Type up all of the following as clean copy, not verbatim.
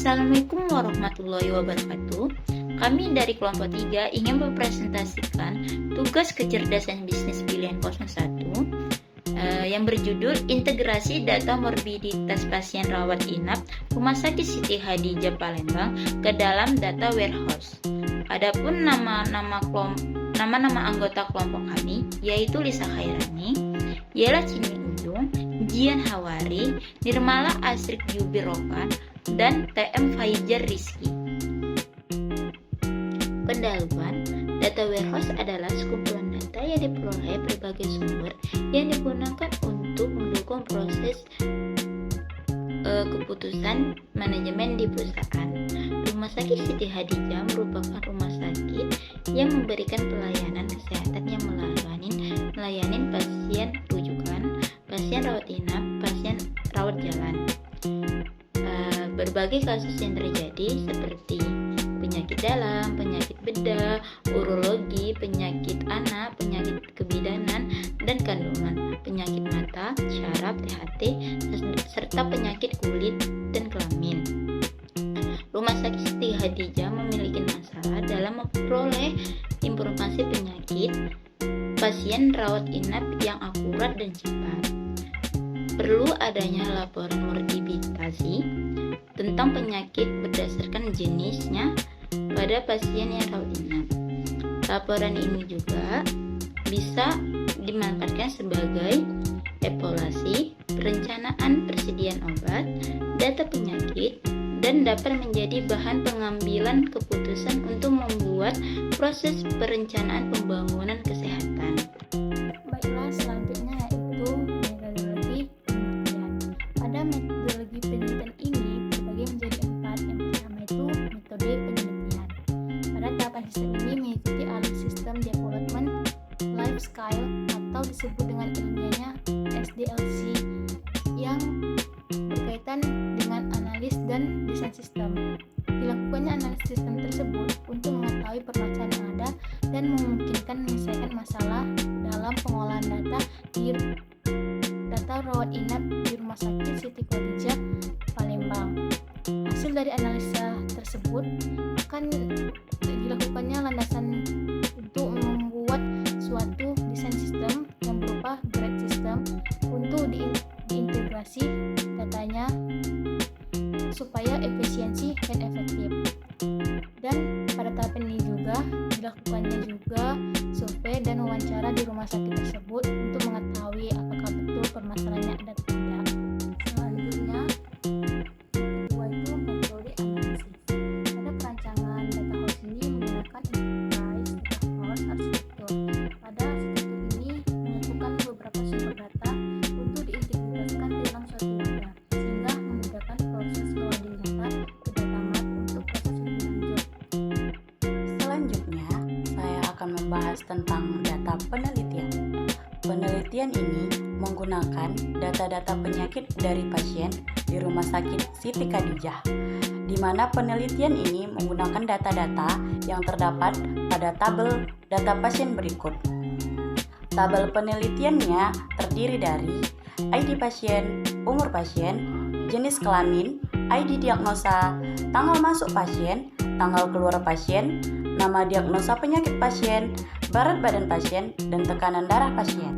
Assalamualaikum warahmatullahi wabarakatuh. Kami dari kelompok 3 ingin mempresentasikan tugas kecerdasan bisnis pilihan 01 yang berjudul Integrasi Data Morbiditas Pasien Rawat Inap Rumah Sakit Siti Hadijah Palembang ke dalam Data Warehouse. Adapun nama-nama anggota kelompok kami yaitu Lisa Khairani, Yela Cini Ujung, Jian Hawari, Nirmala Asrik Jubirokan, dan TM Faijar Rizky. Pendahuluan, data warehouse adalah sekumpulan data yang diperoleh berbagai sumber yang digunakan untuk mendukung proses keputusan manajemen di perusahaan. Rumah Sakit Siti Hadijah merupakan rumah sakit yang memberikan pelayanan kesehatan yang melayani pasien rujukan, pasien rawat inap, pasien rawat jalan. Berbagai kasus yang terjadi seperti penyakit dalam, penyakit bedah, urologi, penyakit anak, penyakit kebidanan dan kandungan, penyakit mata, syaraf, THT, serta penyakit kulit dan kelamin. Rumah Sakit Siti Hadijah memiliki masalah dalam memperoleh informasi penyakit pasien rawat inap yang akurat dan cepat. Perlu adanya laporan morbiditas tentang penyakit berdasarkan jenisnya pada pasien yang rawat inap. Laporan ini juga bisa dimanfaatkan sebagai evaluasi, perencanaan persediaan obat, data penyakit, dan dapat menjadi bahan pengambilan keputusan untuk membuat proses perencanaan pembangunan kesehatan. Baiklah, selanjutnya yaitu metodologi penelitian. Pada metodologi penelitian ini terbagi menjadi 4. Yang pertama itu metode penelitian. Pada tahapan sistem ini mengikuti alur sistem development life cycle atau disebut dengan ilmiahnya SDLC yang berkaitan dengan analis dan desain sistem. Dilakukannya analisis sistem tersebut untuk mengetahui permasalahan yang ada dan memungkinkan menyelesaikan masalah dalam pengolahan data rawat inap di Rumah Sakit Siti Hadijah Palembang. Hasil dari analisa tersebut akan dilakukannya landasan untuk membuat suatu desain sistem yang berupa grade system untuk diintegrasi datanya supaya efisiensi dan efektif. Dan pada tahap ini juga dilakukannya juga survei dan wawancara di rumah sakit tersebut untuk mengetahui apakah betul permasalahannya ada atau tidak. Selanjutnya, kedua itu metode analisis. Pada perancangan data house ini menggunakan enterprise data house arsitektur. Pada arsitektur ini menyatukan beberapa sumber data untuk diintegrasikan di dalam suatu wadah, sehingga memudahkan proses loading data ke data mart untuk proses lebih lanjut. Selanjutnya, saya akan membahas tentang data penelitian. Penelitian ini menggunakan data-data penyakit dari pasien di Rumah Sakit Siti Hadijah, di mana penelitian ini menggunakan data-data yang terdapat pada tabel data pasien berikut. Tabel penelitiannya terdiri dari ID pasien, umur pasien, jenis kelamin, ID diagnosa, tanggal masuk pasien, tanggal keluar pasien, nama diagnosa penyakit pasien, berat badan pasien, dan tekanan darah pasien.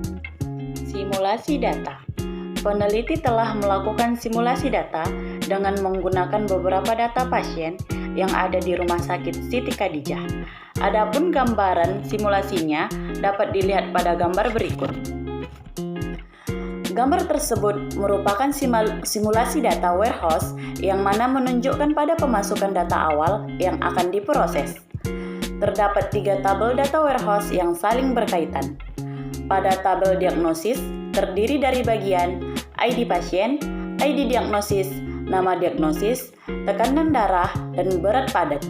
Simulasi data. Peneliti telah melakukan simulasi data dengan menggunakan beberapa data pasien yang ada di Rumah Sakit Siti Hadijah. Adapun gambaran simulasinya dapat dilihat pada gambar berikut. Gambar tersebut merupakan simulasi data warehouse yang mana menunjukkan pada pemasukan data awal yang akan diproses. Terdapat 3 tabel data warehouse yang saling berkaitan. Pada tabel diagnosis terdiri dari bagian ID pasien, ID diagnosis, nama diagnosis, tekanan darah, dan berat badan.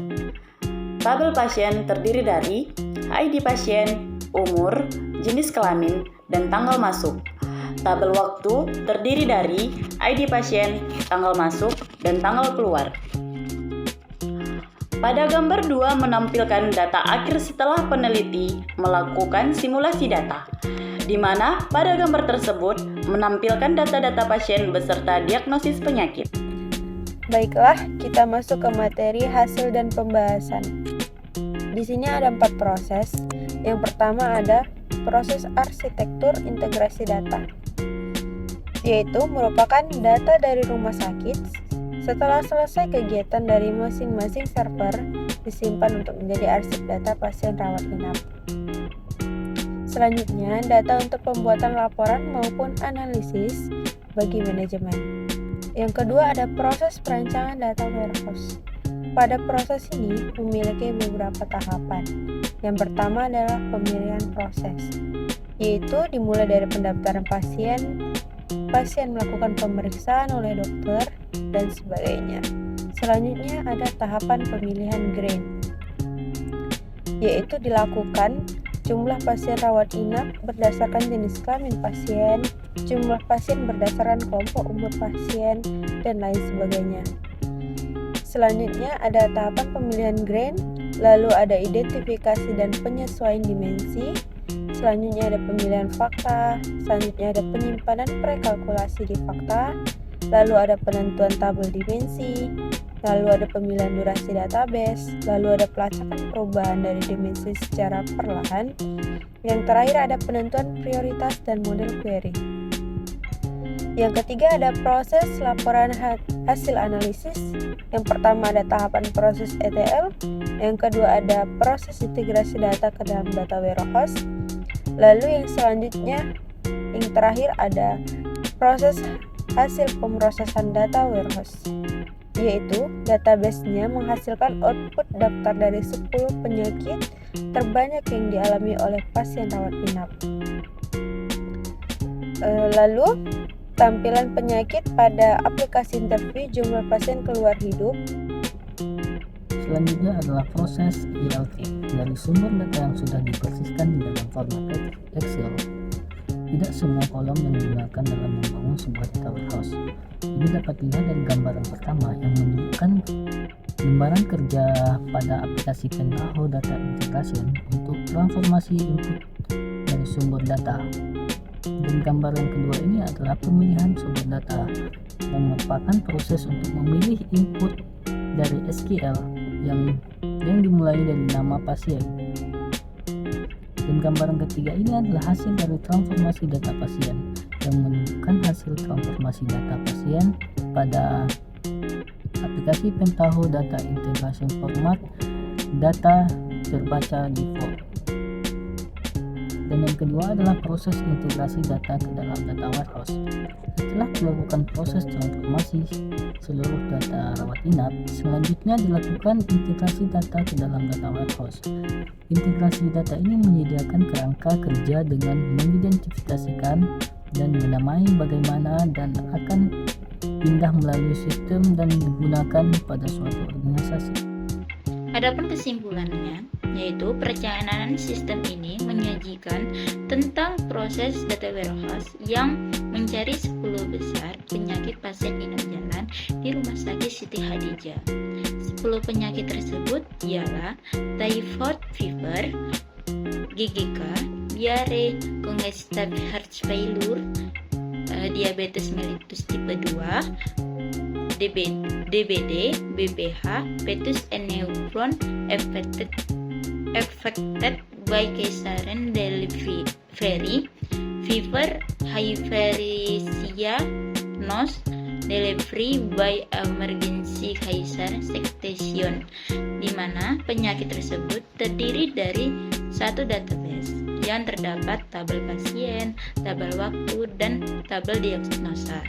Tabel pasien terdiri dari ID pasien, umur, jenis kelamin, dan tanggal masuk. Tabel waktu terdiri dari ID pasien, tanggal masuk, dan tanggal keluar. Pada gambar 2 menampilkan data akhir setelah peneliti melakukan simulasi data, di mana pada gambar tersebut menampilkan data-data pasien beserta diagnosis penyakit. Baiklah, kita masuk ke materi hasil dan pembahasan. Di sini ada 4 proses. Yang pertama ada proses arsitektur integrasi data, yaitu merupakan data dari rumah sakit setelah selesai kegiatan dari masing-masing server disimpan untuk menjadi arsip data pasien rawat inap. Selanjutnya, data untuk pembuatan laporan maupun analisis bagi manajemen. Yang kedua ada proses perancangan data warehouse. Pada proses ini memiliki beberapa tahapan. Yang pertama adalah pemilihan proses, yaitu dimulai dari pendaftaran pasien melakukan pemeriksaan oleh dokter, dan sebagainya. Selanjutnya ada tahapan pemilihan grain, yaitu dilakukan jumlah pasien rawat inap berdasarkan jenis kelamin pasien, jumlah pasien berdasarkan kelompok umur pasien, dan lain sebagainya. Selanjutnya ada tahapan pemilihan grain, lalu ada identifikasi dan penyesuaian dimensi. Selanjutnya ada pemilihan fakta, selanjutnya ada penyimpanan prekalkulasi di fakta, lalu ada penentuan tabel dimensi, lalu ada pemilihan durasi database, lalu ada pelacakan perubahan dari dimensi secara perlahan. Yang terakhir ada penentuan prioritas dan model query. Yang ketiga ada proses laporan hasil analisis. Yang pertama ada tahapan proses ETL, yang kedua ada proses integrasi data ke dalam data warehouse. Lalu yang selanjutnya, yang terakhir ada proses hasil pemrosesan data warehouse, yaitu database-nya menghasilkan output daftar dari 10 penyakit terbanyak yang dialami oleh pasien rawat inap. Lalu tampilan penyakit pada aplikasi interview jumlah pasien keluar hidup. Selanjutnya adalah proses ELT dari sumber data yang sudah dipersiskan di dalam format Excel. Tidak semua kolom yang digunakan dalam membangun sebuah data warehouse. Ini dapat dilihat dari gambaran pertama yang menunjukkan lembaran kerja pada aplikasi Pentaho Data Integration untuk transformasi input dari sumber data. Dan gambaran kedua ini adalah pemilihan sumber data yang merupakan proses untuk memilih input dari SQL yang dimulai dari nama pasien. Dan gambaran ketiga ini adalah hasil dari transformasi data pasien yang menunjukkan hasil transformasi data pasien pada aplikasi Pentaho Data Integration format data terbaca default. Dan yang kedua adalah proses integrasi data ke dalam data warehouse. Setelah dilakukan proses transformasi seluruh data rawat inap, selanjutnya dilakukan integrasi data ke dalam data warehouse. Integrasi data ini menyediakan kerangka kerja dengan mengidentifikasikan dan menamai bagaimana dan akan pindah melalui sistem dan digunakan pada suatu organisasi. Adapun kesimpulannya, yaitu perencanaan sistem ini menyajikan tentang proses data warehouse yang mencari 10 besar penyakit pasien inap jalan di Rumah Sakit Siti Hadijah. 10 penyakit tersebut ialah typhoid fever, GGK, diare, congestive heart failure, diabetes mellitus tipe 2, DBD, BPH, fetus and newborn affected by cesarean delivery, fever, hyperexia, nose, delivery by emergency caesar section, di mana penyakit tersebut terdiri dari satu database yang terdapat tabel pasien, tabel waktu, dan tabel diagnosa.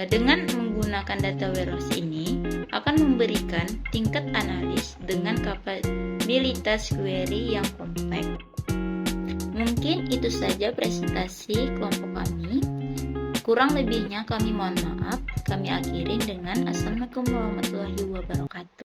Dengan menggunakan data warehouse ini akan memberikan tingkat analis dengan kapabilitas query yang kompleks. Mungkin itu saja presentasi kelompok kami. Kurang lebihnya kami mohon maaf. Kami akhiri dengan Assalamualaikum warahmatullahi wabarakatuh.